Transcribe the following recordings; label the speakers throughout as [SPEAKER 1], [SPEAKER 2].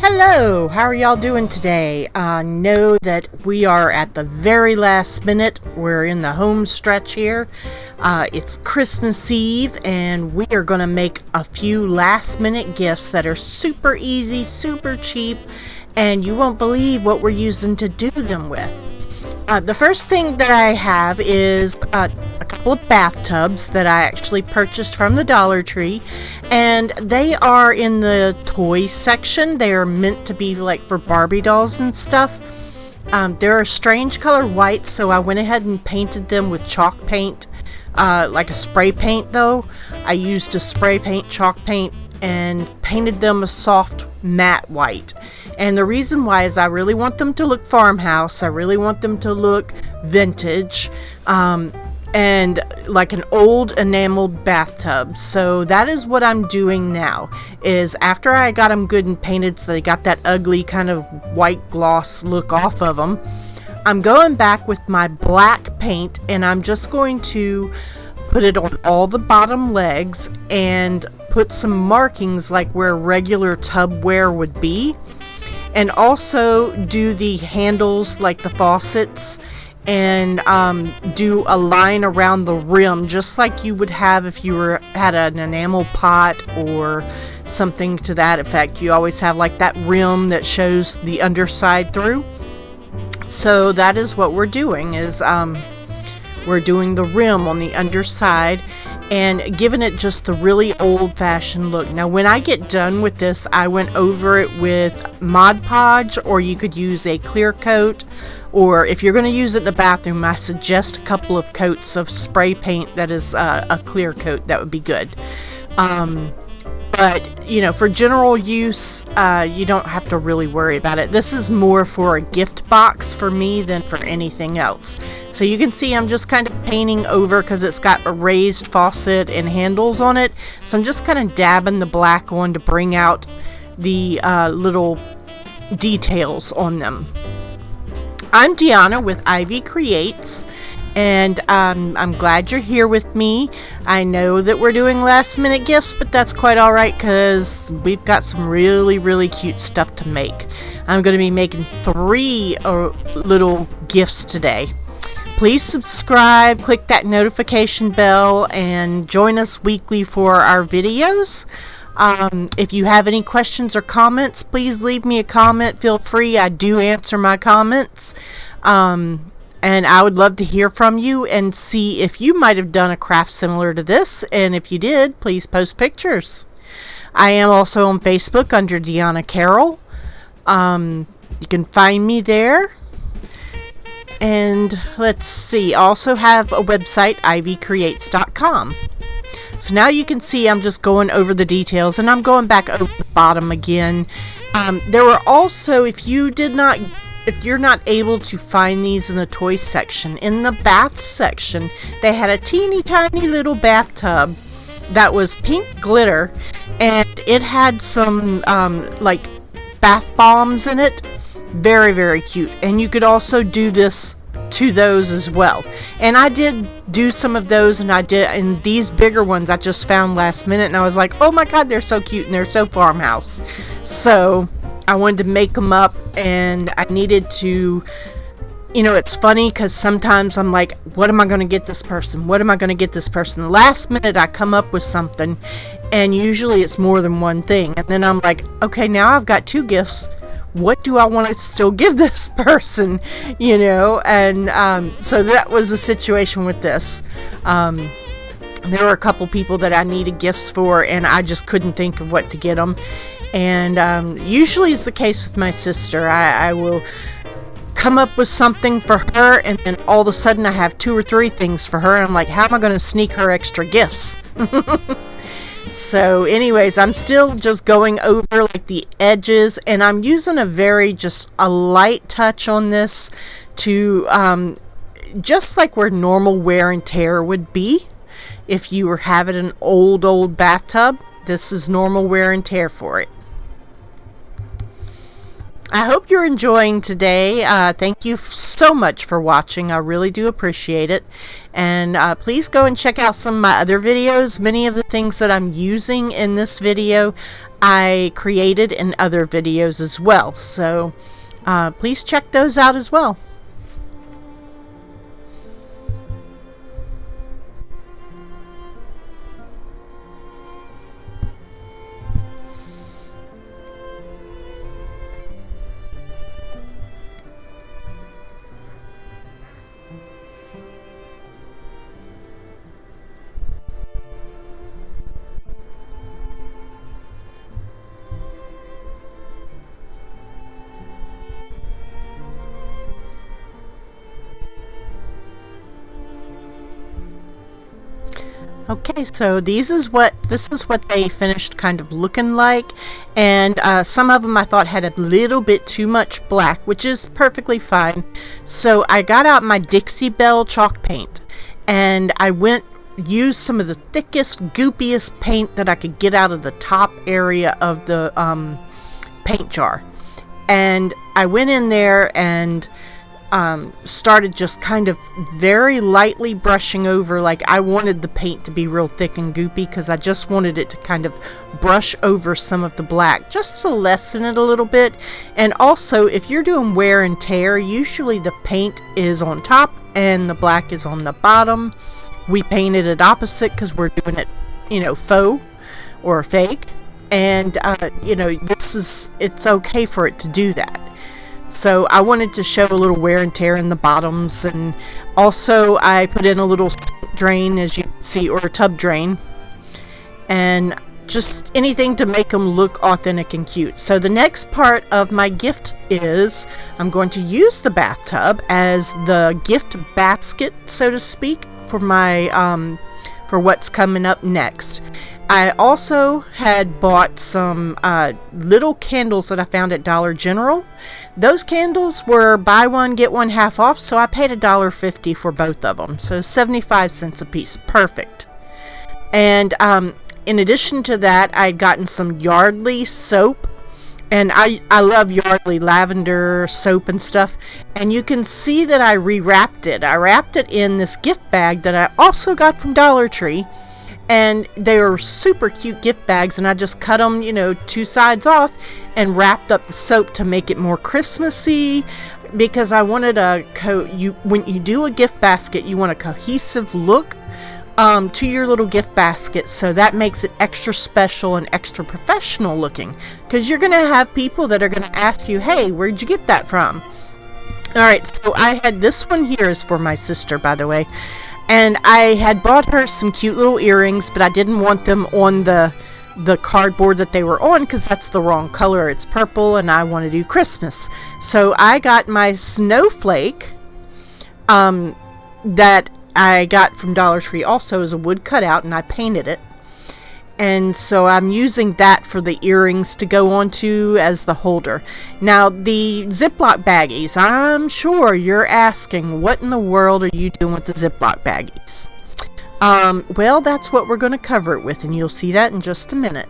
[SPEAKER 1] Hello, how are y'all doing today? I know that we are at the very last minute. We're in the home stretch here. It's Christmas Eve and we are going to make a few last minute gifts that are super easy, super cheap, and you won't believe what we're using to do them with. The first thing that I have is a couple of bathtubs that I actually purchased from the Dollar Tree, and they are in the toy section. They are meant to be like for Barbie dolls and stuff. They're a strange color white, so I went ahead and painted them with chalk paint, like a spray paint though. I used a spray paint, chalk paint, and painted them a soft matte white. And the reason why is I really want them to look farmhouse. I really want them to look vintage, and like an old enameled bathtub. So that is what I'm doing now, is after I got them good and painted so they got that ugly kind of white gloss look off of them, I'm going back with my black paint and I'm just going to put it on all the bottom legs and put some markings like where regular tubware would be, and also do the handles like the faucets, and do a line around the rim just like you would have if you had an enamel pot or something to that effect. You always have like that rim that shows the underside through. So that is what we're doing, is we're doing the rim on the underside and giving it just the really old-fashioned look. Now when I get done with this, I went over it with Mod Podge, or you could use a clear coat, or if you're going to use it in the bathroom, I suggest a couple of coats of spray paint that is a clear coat. That would be good. But, you know, for general use, you don't have to really worry about it. This is more for a gift box for me than for anything else. So you can see I'm just kind of painting over because it's got a raised faucet and handles on it. So I'm just kind of dabbing the black on to bring out the little details on them. I'm Deanna with Ivycreates. And I'm glad you're here with me. I know that we're doing last minute gifts, but that's quite alright because we've got some really, really cute stuff to make. I'm going to be making 3 little gifts today. Please subscribe, click that notification bell, and join us weekly for our videos. If you have any questions or comments, please leave me a comment. Feel free. I do answer my comments. And I would love to hear from you and see if you might have done a craft similar to this. And if you did, please post pictures. I am also on Facebook under Deanna Carroll. You can find me there. And let's see, I also have a website, ivycreates.com. So now you can see I'm just going over the details, and I'm going back over the bottom again. There were also, if you're not able to find these in the toy section, in the bath section, they had a teeny tiny little bathtub that was pink glitter, and it had some like bath bombs in it. Very, very cute. And you could also do this to those as well. And I did do some of those, and these bigger ones I just found last minute, and I was like, oh my god, they're so cute and they're so farmhouse. So I wanted to make them up, and I needed to, you know, it's funny because sometimes I'm like, what am I going to get this person? What am I going to get this person? Last minute I come up with something, and usually it's more than one thing. And then I'm like, okay, now I've got 2 gifts. What do I want to still give this person? You know, and so that was the situation with this. There were a couple people that I needed gifts for, and I just couldn't think of what to get them. And usually is the case with my sister. I will come up with something for her, and then all of a sudden I have 2 or 3 things for her, and I'm like, how am I going to sneak her extra gifts? So anyways, I'm still just going over like the edges, and I'm using just a light touch on this to just like where normal wear and tear would be. If you were having an old bathtub, this is normal wear and tear for it. I hope you're enjoying today. Thank you so much for watching. I really do appreciate it. And please go and check out some of my other videos. Many of the things that I'm using in this video, I created in other videos as well. So please check those out as well. Okay, so this is what they finished kind of looking like, and some of them I thought had a little bit too much black, which is perfectly fine. So I got out my Dixie Belle chalk paint, and I used some of the thickest, goopiest paint that I could get out of the top area of the paint jar, and I went in there and started just kind of very lightly brushing over. Like, I wanted the paint to be real thick and goopy because I just wanted it to kind of brush over some of the black just to lessen it a little bit. And also, if you're doing wear and tear, usually the paint is on top and the black is on the bottom. We painted it opposite because we're doing it, faux or fake, and it's okay for it to do that. So I wanted to show a little wear and tear in the bottoms, and also I put in a little drain, as you can see, or a tub drain, and just anything to make them look authentic and cute. So the next part of my gift is I'm going to use the bathtub as the gift basket, so to speak, for my for what's coming up next. I also had bought some little candles that I found at Dollar General. Those candles were buy one get one half off, so I paid $1.50 for both of them, so 75 cents a piece. Perfect. And in addition to that, I'd gotten some Yardley soap, and I love Yardley lavender soap and stuff. And you can see that I rewrapped it. I wrapped it in this gift bag that I also got from Dollar Tree. And they were super cute gift bags, and I just cut them, two sides off and wrapped up the soap to make it more Christmassy, because I wanted when you do a gift basket, you want a cohesive look to your little gift basket, so that makes it extra special and extra professional looking, because you're going to have people that are going to ask you, hey, where'd you get that from? Alright, so I had this one here is for my sister, by the way. And I had bought her some cute little earrings, but I didn't want them on the cardboard that they were on because that's the wrong color. It's purple, and I want to do Christmas. So I got my snowflake that I got from Dollar Tree also as a wood cutout, and I painted it. And so I'm using that for the earrings to go onto as the holder. Now, the Ziploc baggies, I'm sure you're asking, what in the world are you doing with the Ziploc baggies? Well, that's what we're going to cover it with, and you'll see that in just a minute.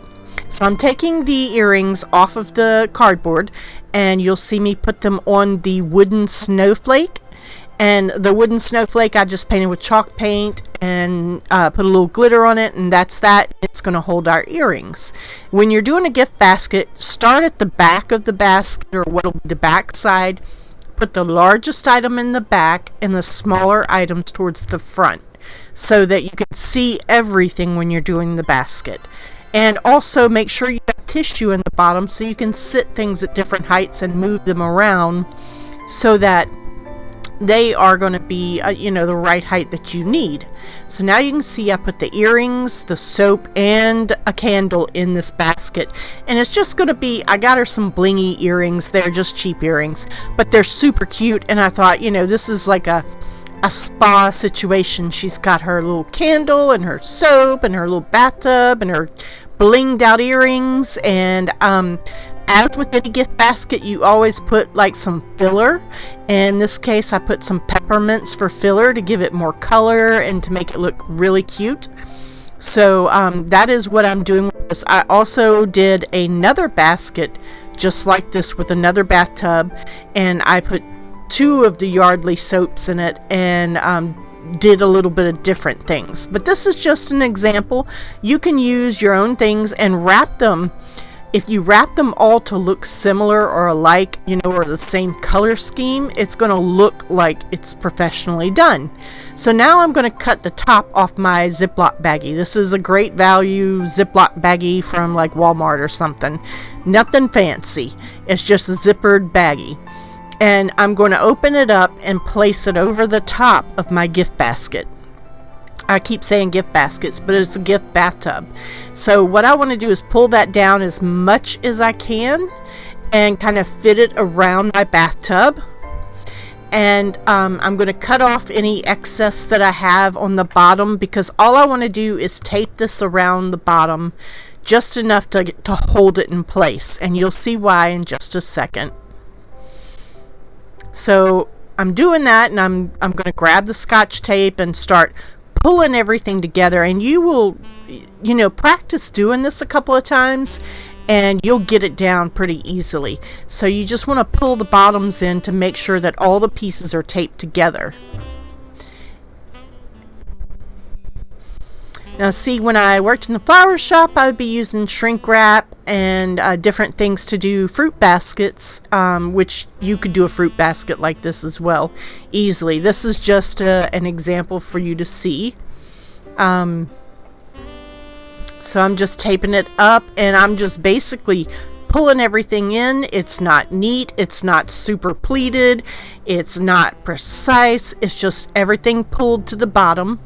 [SPEAKER 1] So I'm taking the earrings off of the cardboard, and you'll see me put them on the wooden snowflake. And the wooden snowflake I just painted with chalk paint and put a little glitter on it, and that's that. It's going to hold our earrings. When you're doing a gift basket, start at the back of the basket, or what'll be the back side. Put the largest item in the back and the smaller items towards the front, so that you can see everything when you're doing the basket. And also make sure you have tissue in the bottom so you can sit things at different heights and move them around so that they are going to be the right height that you need. So now you can see I put the earrings, the soap, and a candle in this basket, and it's just going to be, I got her some blingy earrings. They're just cheap earrings, but they're super cute, and I thought, this is like a spa situation. She's got her little candle and her soap and her little bathtub and her blinged out earrings. And as with any gift basket, you always put like some filler. In this case, I put some peppermints for filler to give it more color and to make it look really cute. So that is what I'm doing with this. I also did another basket just like this with another bathtub, and I put 2 of the Yardley soaps in it and did a little bit of different things. But this is just an example. You can use your own things and wrap them. If you wrap them all to look similar or alike, you know, or the same color scheme, it's going to look like it's professionally done. So now I'm going to cut the top off my Ziploc baggie. This is a great value Ziploc baggie from like Walmart or something. Nothing fancy. It's just a zippered baggie. And I'm going to open it up and place it over the top of my gift basket. I keep saying gift baskets, but it's a gift bathtub. So what I want to do is pull that down as much as I can and kind of fit it around my bathtub. And I'm going to cut off any excess that I have on the bottom, because all I want to do is tape this around the bottom just enough to hold it in place. And you'll see why in just a second. So I'm doing that, and I'm going to grab the Scotch tape and start pulling everything together. And you will, you know, practice doing this a couple of times and you'll get it down pretty easily. So you just want to pull the bottoms in to make sure that all the pieces are taped together. Now see, when I worked in the flower shop, I would be using shrink wrap and different things to do fruit baskets, which you could do a fruit basket like this as well, easily. This is just an example for you to see. So I'm just taping it up, and I'm just basically pulling everything in. It's not neat, it's not super pleated, it's not precise, it's just everything pulled to the bottom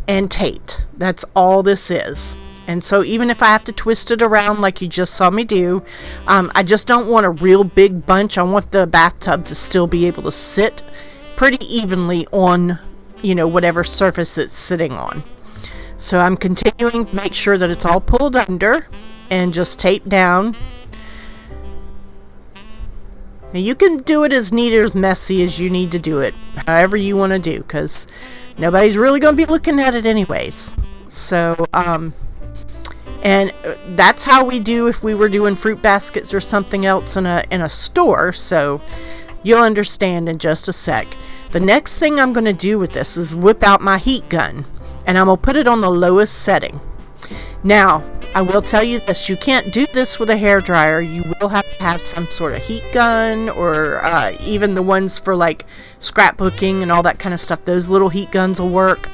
[SPEAKER 1] and taped. That's all this is. And so even if I have to twist it around like you just saw me do, I just don't want a real big bunch. I want the bathtub to still be able to sit pretty evenly on, you know, whatever surface it's sitting on. So I'm continuing to make sure that it's all pulled under and just taped down. Now you can do it as neat or as messy as you need to do it, however you want to do, because nobody's really going to be looking at it anyways. So, and that's how we do if we were doing fruit baskets or something else in a store. So you'll understand in just a sec. The next thing I'm going to do with this is whip out my heat gun, and I'm going to put it on the lowest setting. Now, I will tell you this, you can't do this with a hairdryer. You will have to have some sort of heat gun, or even the ones for like scrapbooking and all that kind of stuff. Those little heat guns will work.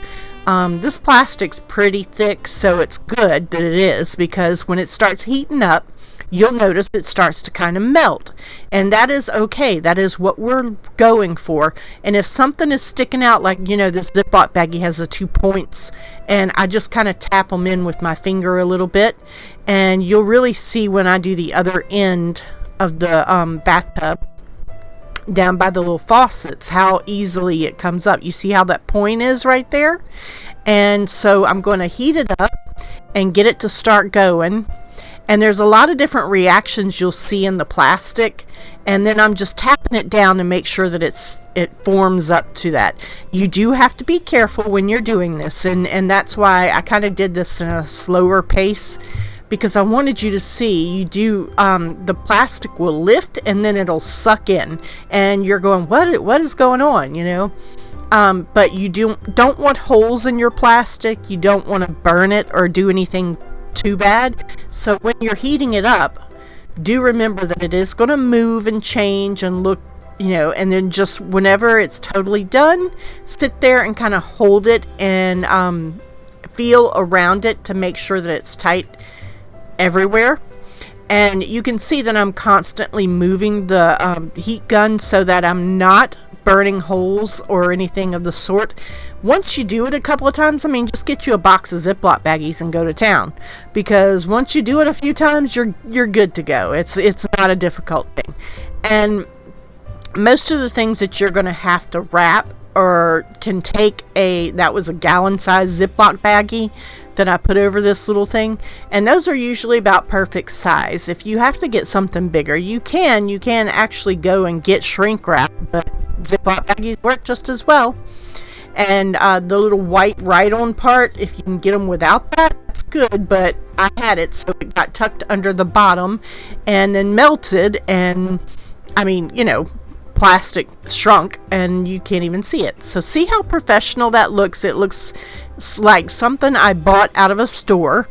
[SPEAKER 1] This plastic's pretty thick, so it's good that it is, because when it starts heating up, you'll notice it starts to kind of melt. And that is okay. That is what we're going for. And if something is sticking out, like, you know, this Ziploc baggie has the 2 points, and I just kind of tap them in with my finger a little bit, and you'll really see when I do the other end of the bathtub down by the little faucets how easily it comes up. You see how that point is right there? And so I'm going to heat it up and get it to start going. And there's a lot of different reactions you'll see in the plastic, and then I'm just tapping it down to make sure that it forms up to that. You do have to be careful when you're doing this, and that's why I kind of did this in a slower pace, because I wanted you to see you do the plastic will lift and then it'll suck in, and you're going, what is going on, you know? But you don't want holes in your plastic. You don't want to burn it or do anything too bad. So when you're heating it up, do remember that it is going to move and change and look, you know, and then just whenever it's totally done, sit there and kind of hold it and feel around it to make sure that it's tight everywhere. And you can see that I'm constantly moving the heat gun so that I'm not burning holes or anything of the sort. Once you do it a couple of times, I mean, just get you a box of Ziploc baggies and go to town, because once you do it a few times, you're good to go. It's not a difficult thing. And most of the things that you're going to have to wrap or can take that was a gallon size Ziploc baggie that I put over this little thing, and those are usually about perfect size. If you have to get something bigger, you can actually go and get shrink wrap, but Ziploc baggies work just as well. And the little white ride-on part, if you can get them without that, it's good, but I had it so it got tucked under the bottom and then melted, and I mean, you know, plastic shrunk and you can't even see it. So see how professional that looks? It looks like something I bought out of a store,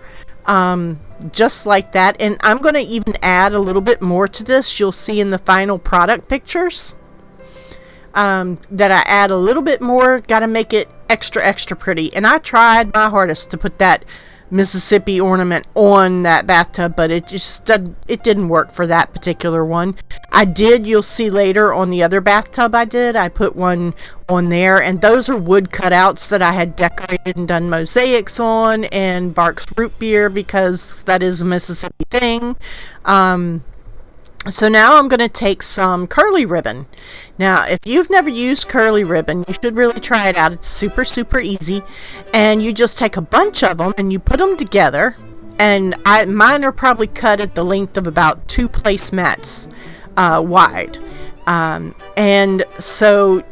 [SPEAKER 1] just like that. And I'm going to even add a little bit more to this. You'll see in the final product pictures that I add a little bit more. Got to make it extra pretty. And I tried my hardest to put that Mississippi ornament on that bathtub, but it didn't work for that particular one. I did, you'll see later on the other bathtub I put one on there, and those are wood cutouts that I had decorated and done mosaics on, and Barks root beer, because that is a Mississippi thing. So now I'm going to take some curly ribbon. Now, if you've never used curly ribbon, you should really try it out. It's super easy. And you just take a bunch of them and you put them together. And mine are probably cut at the length of about 2 placemats wide. And so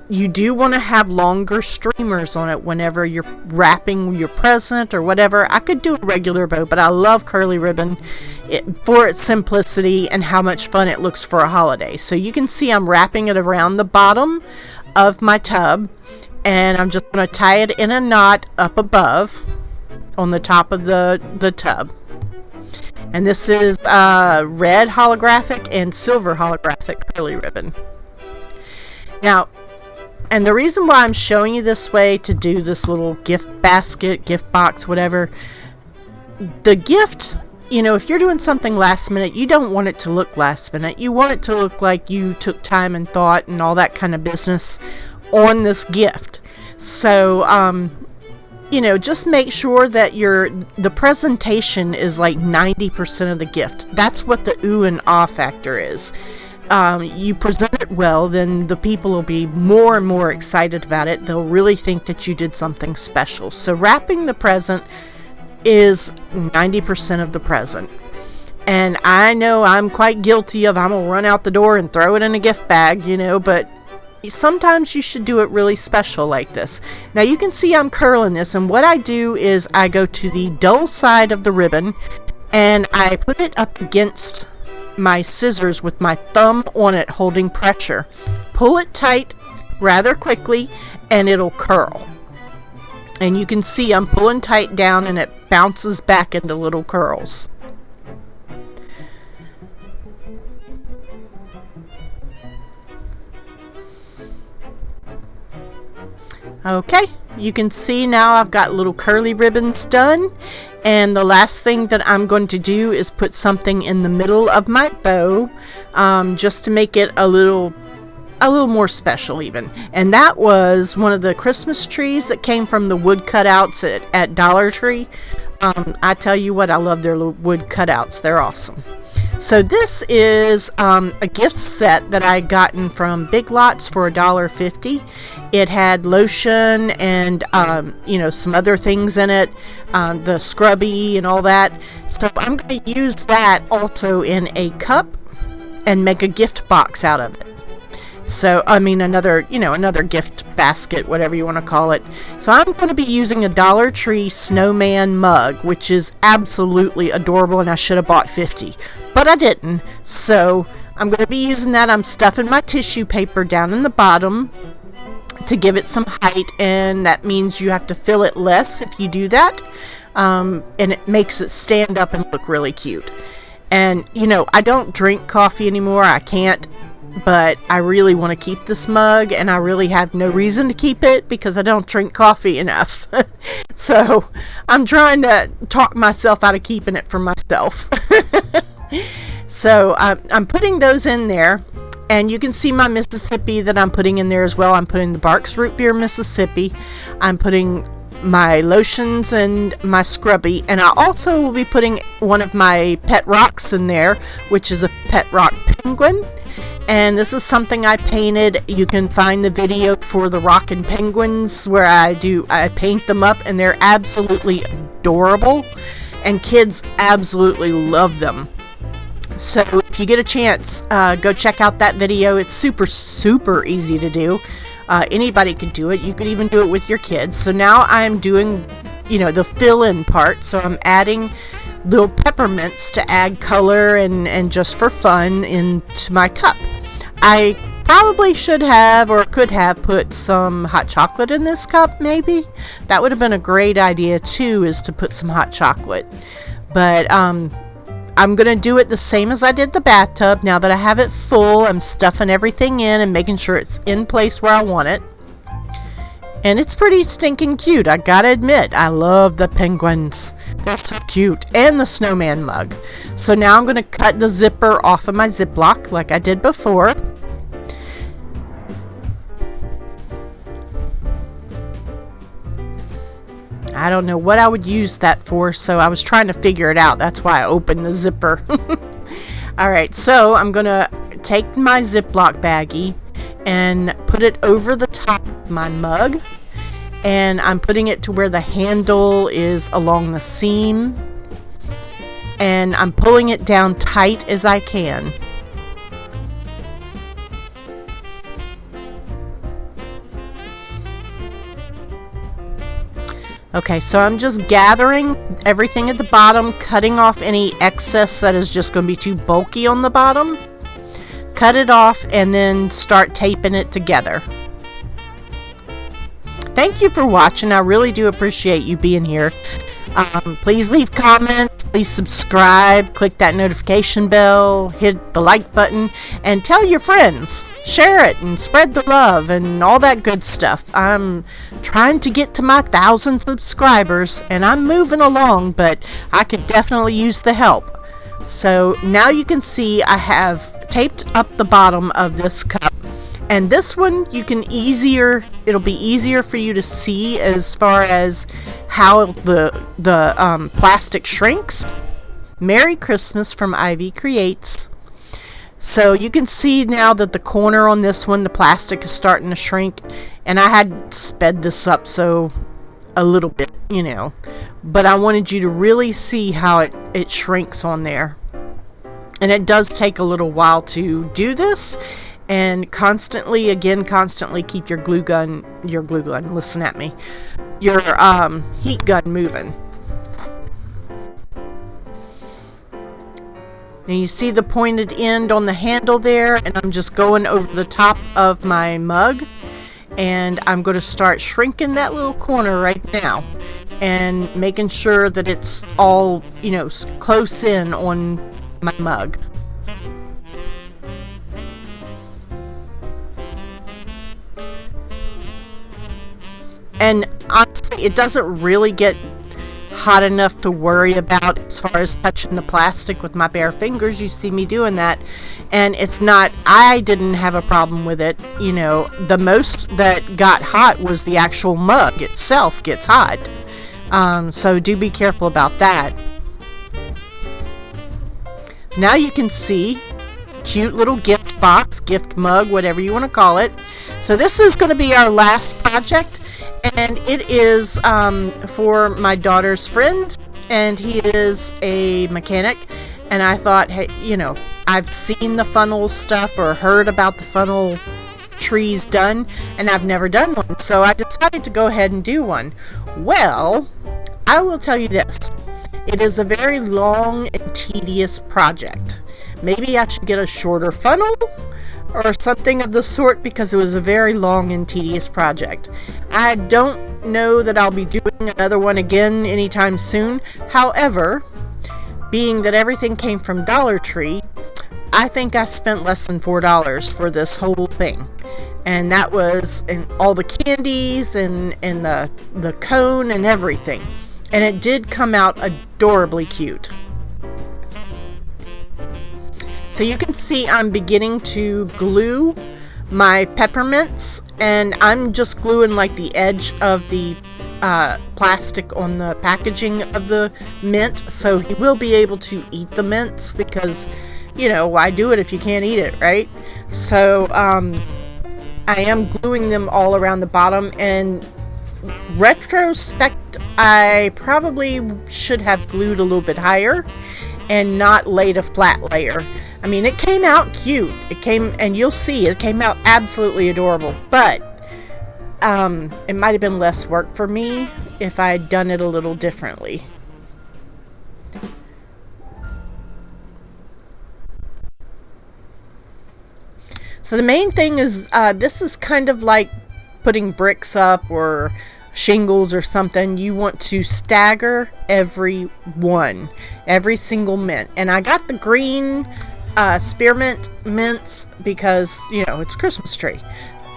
[SPEAKER 1] you do want to have longer streamers on it whenever you're wrapping your present or whatever. I could do a regular bow, but I love curly ribbon for its simplicity and how much fun it looks for a holiday. So you can see I'm wrapping it around the bottom of my tub, and I'm just going to tie it in a knot up above on the top of the tub. And this is red holographic and silver holographic curly ribbon. Now, and the reason why I'm showing you this way to do this little gift basket, gift box, whatever, the gift, you know, if you're doing something last minute, you don't want it to look last minute. You want it to look like you took time and thought and all that kind of business on this gift. So, you know, just make sure that the presentation is like 90% of the gift. That's what the ooh and ah factor is. You present it well, then the people will be more and more excited about it. They'll really think that you did something special. So wrapping the present is 90% of the present. And I know I'm quite guilty of, I'm gonna run out the door and throw it in a gift bag, you know, but sometimes you should do it really special like this. Now you can see I'm curling this, and what I do is I go to the dull side of the ribbon and I put it up against my scissors with my thumb on it, holding pressure. Pull it tight rather quickly and it'll curl. And you can see I'm pulling tight down and it bounces back into little curls. Okay, you can see now I've got little curly ribbons done. And the last thing that I'm going to do is put something in the middle of my bow, just to make it a little more special even. And that was one of the Christmas trees that came from the wood cutouts at Dollar Tree. I tell you what, I love their little wood cutouts. They're awesome. So this is a gift set that I gotten from Big Lots for $1.50. It had lotion and you know, some other things in it, the scrubby and all that. So I'm going to use that also in a cup and make a gift box out of it. So, I mean, another gift basket, whatever you want to call it. So I'm going to be using a Dollar Tree snowman mug, which is absolutely adorable, and I should have bought 50, but I didn't. So I'm going to be using that. I'm stuffing my tissue paper down in the bottom to give it some height, and that means you have to fill it less if you do that, and it makes it stand up and look really cute. And, you know, I don't drink coffee anymore. I can't. But I really want to keep this mug, and I really have no reason to keep it because I don't drink coffee enough. So I'm trying to talk myself out of keeping it for myself. So I'm putting those in there, and you can see my Mississippi that I'm putting in there as well. I'm putting the Barks Root Beer Mississippi. I'm putting my lotions and my scrubby, and I also will be putting one of my pet rocks in there, which is a pet rock penguin. And this is something I painted. You can find the video for the rockin' penguins where I paint them up, and they're absolutely adorable, and kids absolutely love them. So if you get a chance, go check out that video. It's super easy to do. Anybody could do it. You could even do it with your kids. So now I'm doing the fill-in part. So I'm adding little peppermints to add color and just for fun into my cup. I probably should have or could have put some hot chocolate in this cup, maybe. That would have been a great idea too, is to put some hot chocolate. But I'm going to do it the same as I did the bathtub. Now that I have it full, I'm stuffing everything in and making sure it's in place where I want it. And it's pretty stinking cute, I gotta admit. I love the penguins. They're so cute. And the snowman mug. So now I'm going to cut the zipper off of my Ziploc like I did before. I don't know what I would use that for, so I was trying to figure it out. That's why I opened the zipper. Alright, so I'm going to take my Ziploc baggie and put it over the top of my mug. And I'm putting it to where the handle is along the seam. And I'm pulling it down tight as I can. Okay, so I'm just gathering everything at the bottom, cutting off any excess that is just going to be too bulky on the bottom. Cut it off and then start taping it together. Thank you for watching. I really do appreciate you being here. Please leave comments, please subscribe, click that notification bell, hit the like button, and tell your friends. Share it and spread the love and all that good stuff. I'm trying to get to my 1,000 subscribers and I'm moving along, but I could definitely use the help. So now you can see I have taped up the bottom of this cup. And this one it'll be easier for you to see as far as how the plastic shrinks. Merry Christmas from Ivycreates. So you can see now that the corner on this one, the plastic is starting to shrink. And I had sped this up so a little bit, But I wanted you to really see how it shrinks on there. And it does take a little while to do this. And constantly keep your listen at me, your heat gun moving. Now you see the pointed end on the handle there, and I'm just going over the top of my mug, and I'm going to start shrinking that little corner right now and making sure that it's all, close in on my mug. And honestly, it doesn't really get hot enough to worry about as far as touching the plastic with my bare fingers. You see me doing that. And I didn't have a problem with it. The most that got hot was the actual mug itself gets hot. So do be careful about that. Now you can see cute little gift box, gift mug, whatever you want to call it. So this is going to be our last project. And it is for my daughter's friend, and he is a mechanic. And I thought, hey, I've seen the funnel stuff or heard about the funnel trees done, and I've never done one. So I decided to go ahead and do one. Well, I will tell you this. It is a very long and tedious project. Maybe I should get a shorter funnel or something of the sort, because it was a very long and tedious project. I don't know that I'll be doing another one again anytime soon. However, being that everything came from Dollar Tree, I think I spent less than $4 for this whole thing. And that was in all the candies and the cone and everything. And it did come out adorably cute. So you can see I'm beginning to glue my peppermints, and I'm just gluing like the edge of the plastic on the packaging of the mint, so he will be able to eat the mints, because why do it if you can't eat it, right? So I am gluing them all around the bottom, and retrospect, I probably should have glued a little bit higher and not laid a flat layer. I mean, it came out cute. And you'll see, it came out absolutely adorable. But it might have been less work for me if I had done it a little differently. So the main thing is, this is kind of like putting bricks up or shingles or something. You want to stagger every single mint. And I got the green spearmint mints because, you know, it's Christmas tree.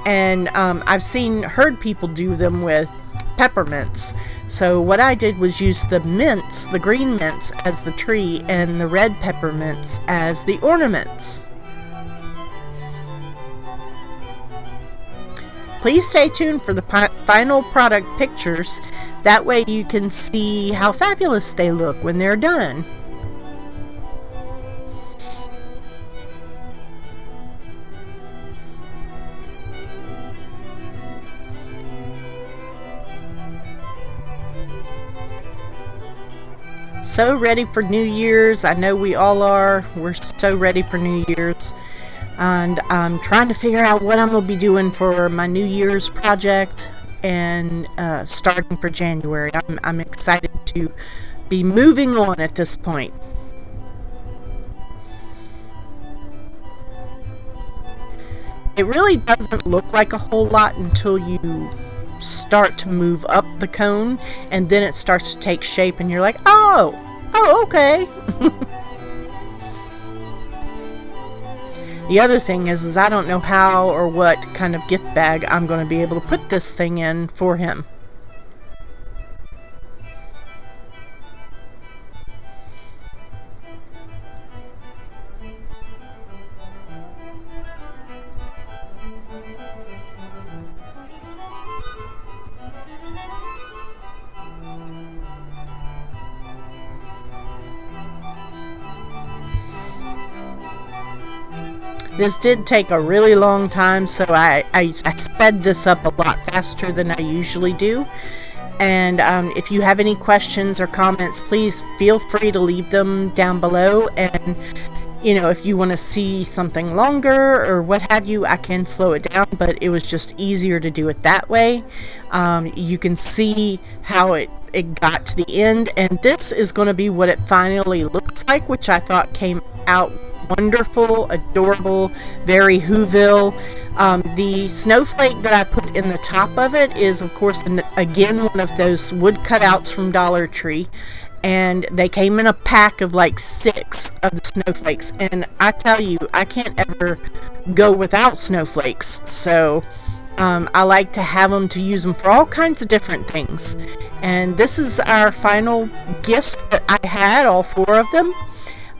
[SPEAKER 1] And I've heard people do them with peppermints. So what I did was use the mints, the green mints, as the tree, and the red peppermints as the ornaments. Please stay tuned for the final product pictures. That way you can see how fabulous they look when they're done. So ready for New Year's. I know we all are. We're so ready for New Year's. And I'm trying to figure out what I'm going to be doing for my New Year's project and starting for January. I'm excited to be moving on at this point. It really doesn't look like a whole lot until you start to move up the cone, and then it starts to take shape and you're like, oh okay. The other thing is I don't know how or what kind of gift bag I'm going to be able to put this thing in for him. This did take a really long time, so I sped this up a lot faster than I usually do. And if you have any questions or comments, please feel free to leave them down below. And, you know, if you want to see something longer or what have you, I can slow it down, but it was just easier to do it that way. You can see how it got to the end, and this is going to be what it finally looks like, which I thought came out wonderful, adorable, very Whoville. The snowflake that I put in the top of it is, of course, again, one of those wood cutouts from Dollar Tree, and they came in a pack of like 6 of the snowflakes, and I tell you, I can't ever go without snowflakes, so I like to have them to use them for all kinds of different things. And this is our final gifts that I had, all 4 of them.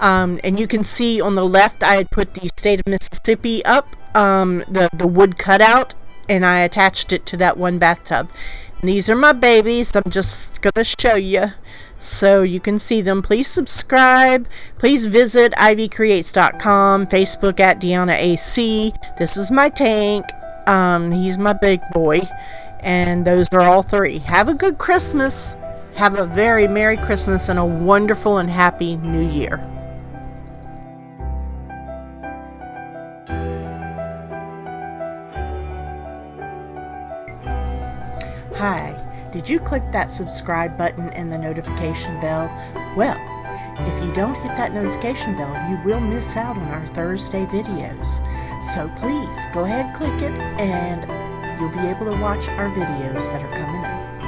[SPEAKER 1] And you can see on the left I had put the state of Mississippi up, the wood cutout, and I attached it to that one bathtub. And these are my babies. I'm just going to show you so you can see them. Please subscribe. Please visit Ivycreates.com, Facebook at DeannaAC. This is my tank. He's my big boy. And those are all 3. Have a good Christmas. Have a very Merry Christmas and a wonderful and happy New Year. Hi, did you click that subscribe button and the notification bell? Well, if you don't hit that notification bell, you will miss out on our Thursday videos. So please go ahead, click it, and you'll be able to watch our videos that are coming up.